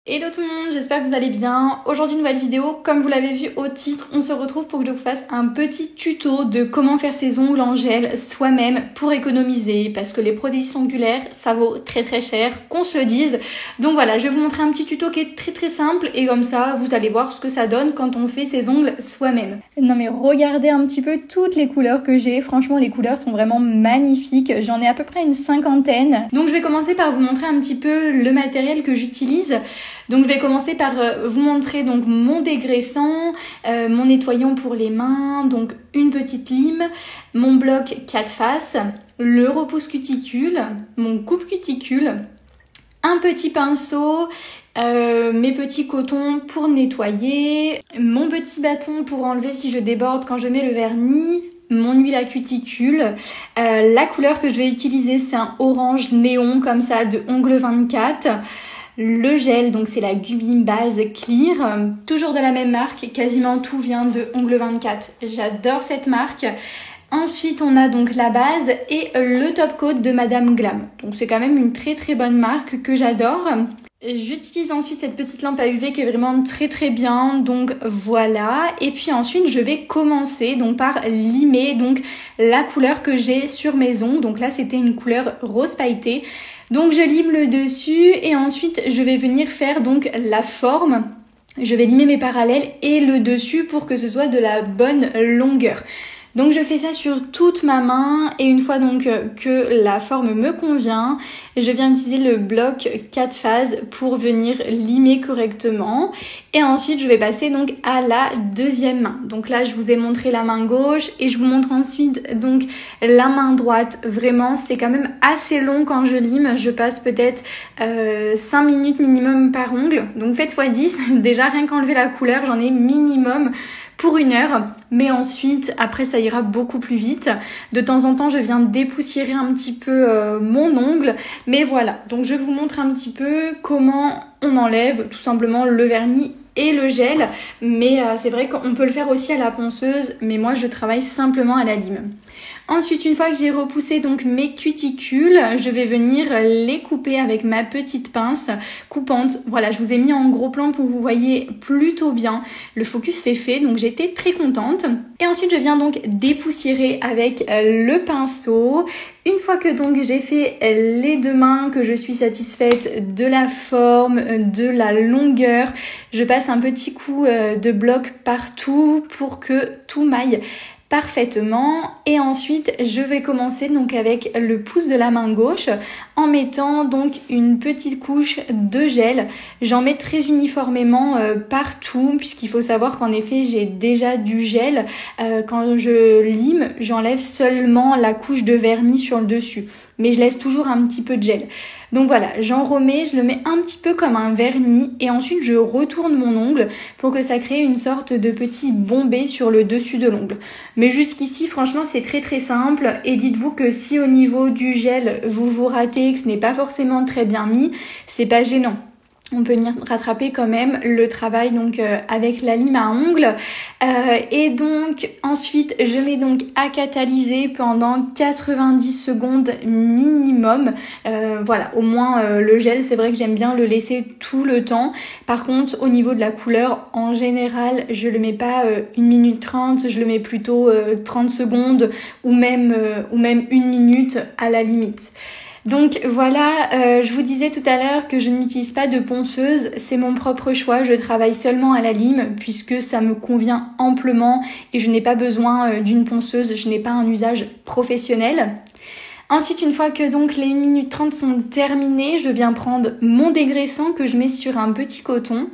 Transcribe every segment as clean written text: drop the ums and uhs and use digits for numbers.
Hello tout le monde, j'espère que vous allez bien. Aujourd'hui, nouvelle vidéo. Comme vous l'avez vu au titre, on se retrouve pour que je vous fasse un petit tuto de comment faire ses ongles en gel soi-même pour économiser. Parce que les prothétiques ongulaires, ça vaut très cher, qu'on se le dise. Donc voilà, je vais vous montrer un petit tuto qui est très simple. Et comme ça, vous allez voir ce que ça donne quand on fait ses ongles soi-même. Non mais regardez un petit peu toutes les couleurs que j'ai. Franchement, les couleurs sont vraiment magnifiques. J'en ai à peu près une 50aine. Donc je vais commencer par vous montrer un petit peu le matériel que j'utilise. Donc je vais commencer par vous montrer donc mon dégraissant, mon nettoyant pour les mains, donc une petite lime, mon bloc 4 faces, le repousse cuticule, mon coupe cuticule, un petit pinceau, mes petits cotons pour nettoyer, mon petit bâton pour enlever si je déborde quand je mets le vernis, mon huile à cuticule. La couleur que je vais utiliser, c'est un orange néon comme ça de Ongle 24. Le gel, donc c'est la Gubin Base Clear, toujours de la même marque, quasiment tout vient de Ongle 24. J'adore cette marque. Ensuite, on a donc la base et le top coat de Madame Glam. Donc c'est quand même une très bonne marque que j'adore. J'utilise ensuite cette petite lampe à UV qui est vraiment très bien, donc voilà. Et puis ensuite je vais commencer donc par limer donc la couleur que j'ai sur mes ongles. Donc là c'était une couleur rose pailleté. Donc je lime le dessus et ensuite je vais venir faire donc la forme. Je vais limer mes parallèles et le dessus pour que ce soit de la bonne longueur. Donc je fais ça sur toute ma main et une fois donc que la forme me convient, je viens utiliser le bloc 4 phases pour venir limer correctement. Et ensuite je vais passer donc à la deuxième main. Donc là je vous ai montré la main gauche et je vous montre ensuite donc la main droite. Vraiment c'est quand même assez long quand je lime. Je passe peut-être 5 minutes minimum par ongle. Donc faites x10. Déjà rien qu'enlever la couleur j'en ai minimum pour 1 heure, mais ensuite, après ça ira beaucoup plus vite. De temps en temps, je viens dépoussiérer un petit peu mon ongle, mais voilà. Donc je vous montre un petit peu comment on enlève tout simplement le vernis et le gel, mais c'est vrai qu'on peut le faire aussi à la ponceuse, mais moi je travaille simplement à la lime. Ensuite, une fois que j'ai repoussé donc mes cuticules, je vais venir les couper avec ma petite pince coupante. Voilà, je vous ai mis en gros plan pour que vous voyez plutôt bien. Le focus c'est fait, donc j'étais très contente. Et ensuite, je viens donc dépoussiérer avec le pinceau. Une fois que donc j'ai fait les deux mains, que je suis satisfaite de la forme, de la longueur, je passe un petit coup de bloc partout pour que tout m'aille parfaitement. Et ensuite je vais commencer donc avec le pouce de la main gauche en mettant donc une petite couche de gel. J'en mets très uniformément partout puisqu'il faut savoir qu'en effet j'ai déjà du gel. Quand je lime, j'enlève seulement la couche de vernis sur le dessus, mais je laisse toujours un petit peu de gel. Donc voilà, j'en remets, je le mets un petit peu comme un vernis et ensuite je retourne mon ongle pour que ça crée une sorte de petit bombé sur le dessus de l'ongle. Mais jusqu'ici, franchement, c'est très simple et dites-vous que si au niveau du gel, vous ratez, que ce n'est pas forcément très bien mis, c'est pas gênant. On peut venir rattraper quand même le travail donc avec la lime à ongles. Et donc ensuite je mets donc à catalyser pendant 90 secondes minimum. Voilà, au moins le gel, c'est vrai que j'aime bien le laisser tout le temps. Par contre au niveau de la couleur, en général je le mets pas 1 minute 30, je le mets plutôt 30 secondes ou même 1 minute à la limite. Donc voilà, je vous disais tout à l'heure que je n'utilise pas de ponceuse, c'est mon propre choix, je travaille seulement à la lime puisque ça me convient amplement et je n'ai pas besoin d'une ponceuse, je n'ai pas un usage professionnel. Ensuite, une fois que donc les 1 minute 30 sont terminées, je viens prendre mon dégraissant que je mets sur un petit coton.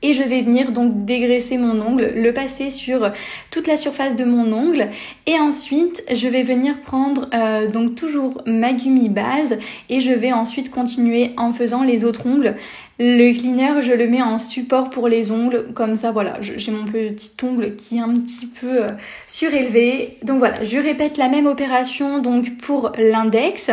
Et je vais venir donc dégraisser mon ongle, le passer sur toute la surface de mon ongle. Et ensuite, je vais venir prendre donc toujours ma Gummi Base et je vais ensuite continuer en faisant les autres ongles. Le cleaner, je le mets en support pour les ongles. Comme ça, voilà, j'ai mon petit ongle qui est un petit peu surélevé. Donc voilà, je répète la même opération donc pour l'index.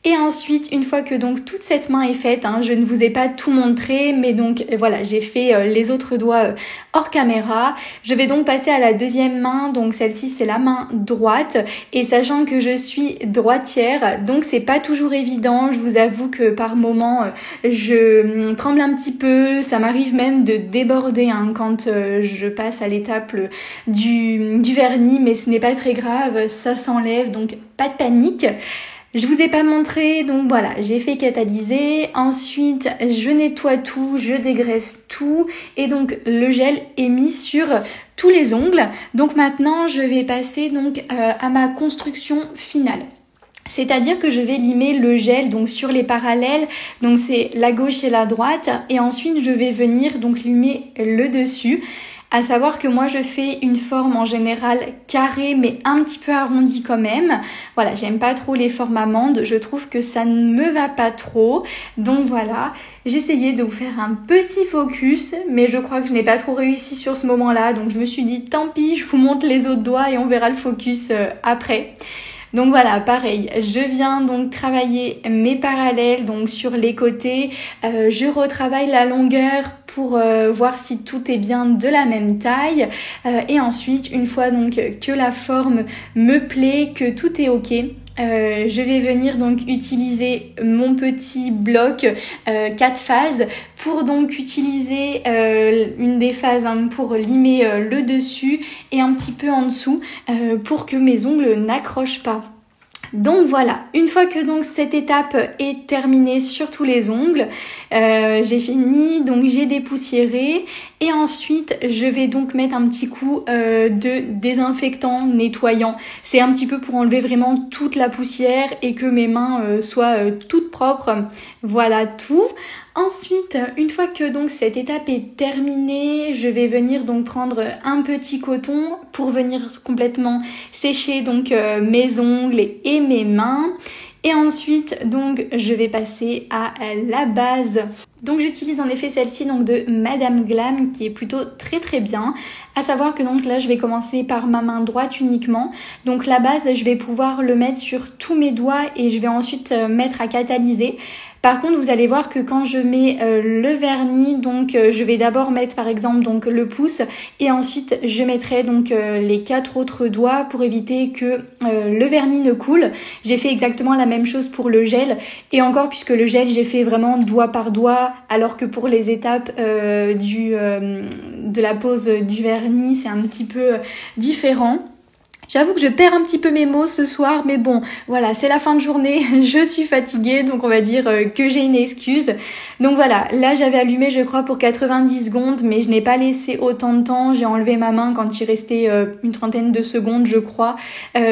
Et ensuite, une fois que donc toute cette main est faite, je ne vous ai pas tout montré, mais donc voilà, j'ai fait les autres doigts hors caméra. Je vais donc passer à la deuxième main, donc celle-ci c'est la main droite. Et sachant que je suis droitière, donc c'est pas toujours évident. Je vous avoue que par moments, je tremble un petit peu. Ça m'arrive même de déborder quand je passe à l'étape du vernis, mais ce n'est pas très grave, ça s'enlève, donc pas de panique. Je vous ai pas montré, donc voilà, j'ai fait catalyser. Ensuite, je nettoie tout, je dégraisse tout. Et donc, le gel est mis sur tous les ongles. Donc maintenant, je vais passer donc à ma construction finale. C'est-à-dire que je vais limer le gel donc sur les parallèles, donc c'est la gauche et la droite. Et ensuite, je vais venir donc limer le dessus. À savoir que moi je fais une forme en général carrée mais un petit peu arrondie quand même. Voilà, j'aime pas trop les formes amandes, je trouve que ça ne me va pas trop. Donc voilà, j'essayais de vous faire un petit focus, mais je crois que je n'ai pas trop réussi sur ce moment-là. Donc je me suis dit tant pis, je vous montre les autres doigts et on verra le focus après. Donc voilà, pareil, je viens donc travailler mes parallèles donc sur les côtés, je retravaille la longueur pour voir si tout est bien de la même taille et ensuite une fois donc que la forme me plaît, que tout est ok, je vais venir donc utiliser mon petit bloc 4 phases pour donc utiliser une des phases pour limer le dessus et un petit peu en dessous pour que mes ongles n'accrochent pas. Donc voilà, une fois que donc cette étape est terminée sur tous les ongles, j'ai fini, donc j'ai dépoussiéré et ensuite je vais donc mettre un petit coup de désinfectant nettoyant. C'est un petit peu pour enlever vraiment toute la poussière et que mes mains soient toutes propres. Voilà tout. Ensuite, une fois que donc cette étape est terminée, je vais venir donc prendre un petit coton pour venir complètement sécher donc mes ongles et mes mains. Et ensuite, donc, je vais passer à la base. Donc, j'utilise en effet celle-ci donc de Madame Glam qui est plutôt très très bien. À savoir que donc là, je vais commencer par ma main droite uniquement. Donc, la base, je vais pouvoir le mettre sur tous mes doigts et je vais ensuite mettre à catalyser. Par contre, vous allez voir que quand je mets le vernis, donc je vais d'abord mettre par exemple donc le pouce et ensuite je mettrai donc les 4 autres doigts pour éviter que le vernis ne coule. J'ai fait exactement la même chose pour le gel et encore puisque le gel j'ai fait vraiment doigt par doigt alors que pour les étapes de la pose du vernis c'est un petit peu différent. J'avoue que je perds un petit peu mes mots ce soir, mais bon, voilà, c'est la fin de journée, je suis fatiguée, donc on va dire que j'ai une excuse. Donc voilà, là j'avais allumé je crois pour 90 secondes, mais je n'ai pas laissé autant de temps, j'ai enlevé ma main quand il restait une trentaine de secondes je crois,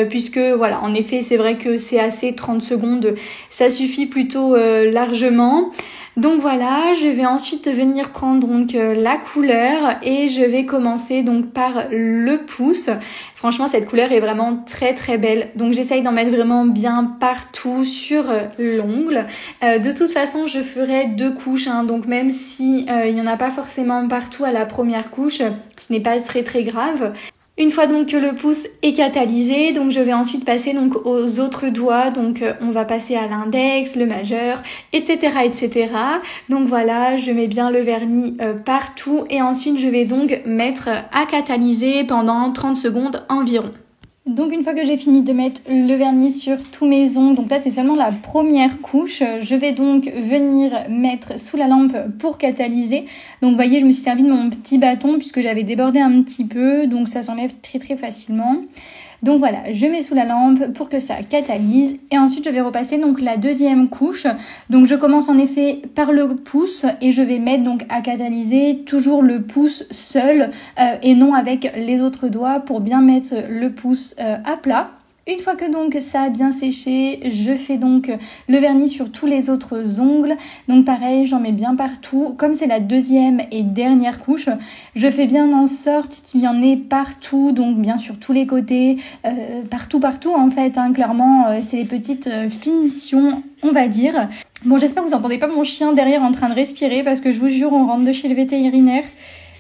puisque voilà, en effet c'est vrai que c'est assez 30 secondes, ça suffit plutôt largement. Donc voilà, je vais ensuite venir prendre donc la couleur et je vais commencer donc par le pouce. Franchement, cette couleur est vraiment très très belle. Donc j'essaye d'en mettre vraiment bien partout sur l'ongle. De toute façon, je ferai 2 couches, donc même si il n'y en a pas forcément partout à la première couche, ce n'est pas très très grave. Une fois donc que le pouce est catalysé, donc je vais ensuite passer donc aux autres doigts, donc on va passer à l'index, le majeur, etc., etc. Donc voilà, je mets bien le vernis partout et ensuite je vais donc mettre à catalyser pendant 30 secondes environ. Donc une fois que j'ai fini de mettre le vernis sur tous mes ongles, donc là c'est seulement la première couche, je vais donc venir mettre sous la lampe pour catalyser. Donc vous voyez, je me suis servi de mon petit bâton puisque j'avais débordé un petit peu, donc ça s'enlève très très facilement. Donc voilà, je mets sous la lampe pour que ça catalyse et ensuite je vais repasser donc la deuxième couche. Donc je commence en effet par le pouce et je vais mettre donc à catalyser toujours le pouce seul et non avec les autres doigts pour bien mettre le pouce à plat. Une fois que donc ça a bien séché, je fais donc le vernis sur tous les autres ongles. Donc pareil, j'en mets bien partout. Comme c'est la deuxième et dernière couche, je fais bien en sorte qu'il y en ait partout. Donc bien sur tous les côtés, partout en fait. Clairement, c'est les petites finitions, on va dire. Bon, j'espère que vous n'entendez pas mon chien derrière en train de respirer parce que je vous jure, on rentre de chez le vétérinaire.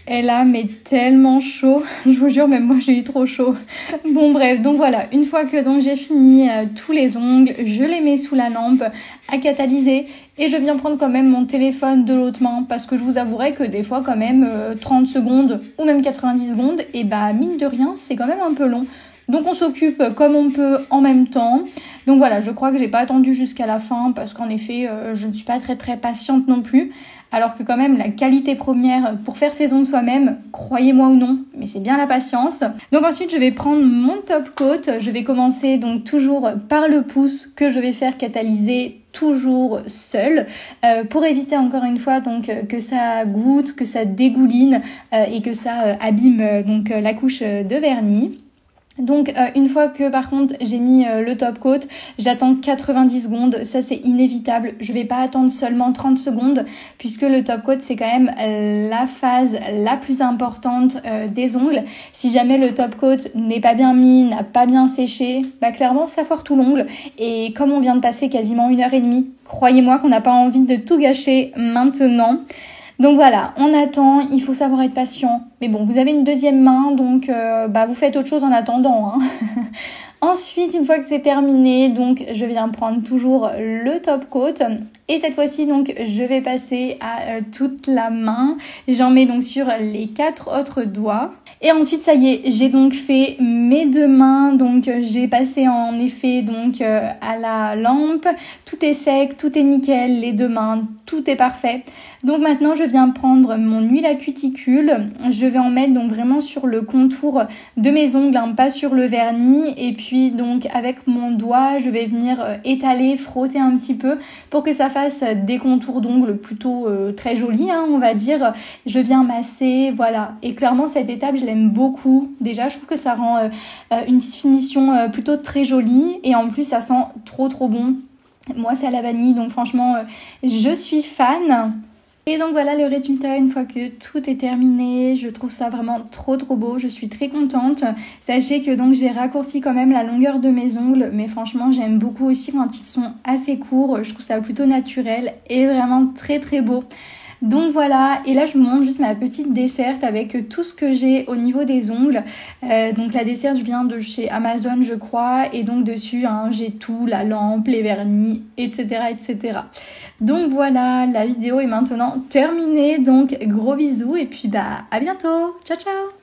Elle a mais tellement chaud, je vous jure, même moi j'ai eu trop chaud. Bon bref, donc voilà, une fois que donc j'ai fini tous les ongles, je les mets sous la lampe à catalyser et je viens prendre quand même mon téléphone de l'autre main parce que je vous avouerai que des fois quand même 30 secondes ou même 90 secondes, et bah mine de rien c'est quand même un peu long. Donc on s'occupe comme on peut en même temps. Donc voilà, je crois que j'ai pas attendu jusqu'à la fin parce qu'en effet je ne suis pas très patiente non plus. Alors que quand même la qualité première pour faire ses ongles soi-même, croyez-moi ou non, mais c'est bien la patience. Donc ensuite je vais prendre mon top coat, je vais commencer donc toujours par le pouce que je vais faire catalyser toujours seul pour éviter encore une fois donc que ça goûte, que ça dégouline et que ça abîme donc la couche de vernis. Donc une fois que par contre j'ai mis le top coat, j'attends 90 secondes, ça c'est inévitable, je vais pas attendre seulement 30 secondes puisque le top coat c'est quand même la phase la plus importante des ongles. Si jamais le top coat n'est pas bien mis, n'a pas bien séché, bah clairement ça foire tout l'ongle et comme on vient de passer quasiment 1h30, croyez-moi qu'on n'a pas envie de tout gâcher maintenant. Donc voilà, on attend, il faut savoir être patient. Mais bon, vous avez une deuxième main, donc vous faites autre chose en attendant. Hein. Ensuite, une fois que c'est terminé, donc je viens prendre toujours le top coat. Et cette fois-ci, donc, je vais passer à toute la main. J'en mets donc sur les 4 autres doigts. Et ensuite, ça y est, j'ai donc fait mes 2 mains. Donc, j'ai passé en effet donc à la lampe. Tout est sec, tout est nickel, les 2 mains, tout est parfait. Donc maintenant, je viens prendre mon huile à cuticule. Je vais en mettre donc vraiment sur le contour de mes ongles, hein, pas sur le vernis. Et puis donc avec mon doigt, je vais venir étaler, frotter un petit peu pour que ça fasse des contours d'ongles plutôt très jolis, hein, on va dire. Je viens masser, voilà. Et clairement, cette étape, je l'aime beaucoup. Déjà, je trouve que ça rend une petite finition plutôt très jolie. Et en plus, ça sent trop bon. Moi, c'est à la vanille, donc franchement, je suis fan. Et donc voilà le résultat une fois que tout est terminé. Je trouve ça vraiment trop beau, je suis très contente. Sachez que donc j'ai raccourci quand même la longueur de mes ongles, mais franchement j'aime beaucoup aussi quand ils sont assez courts. Je trouve ça plutôt naturel et vraiment très beau. Donc voilà, et là je vous montre juste ma petite desserte avec tout ce que j'ai au niveau des ongles. Donc la desserte vient de chez Amazon je crois, et donc dessus hein, j'ai tout, la lampe, les vernis, etc. Donc voilà, la vidéo est maintenant terminée, donc gros bisous et puis à bientôt, ciao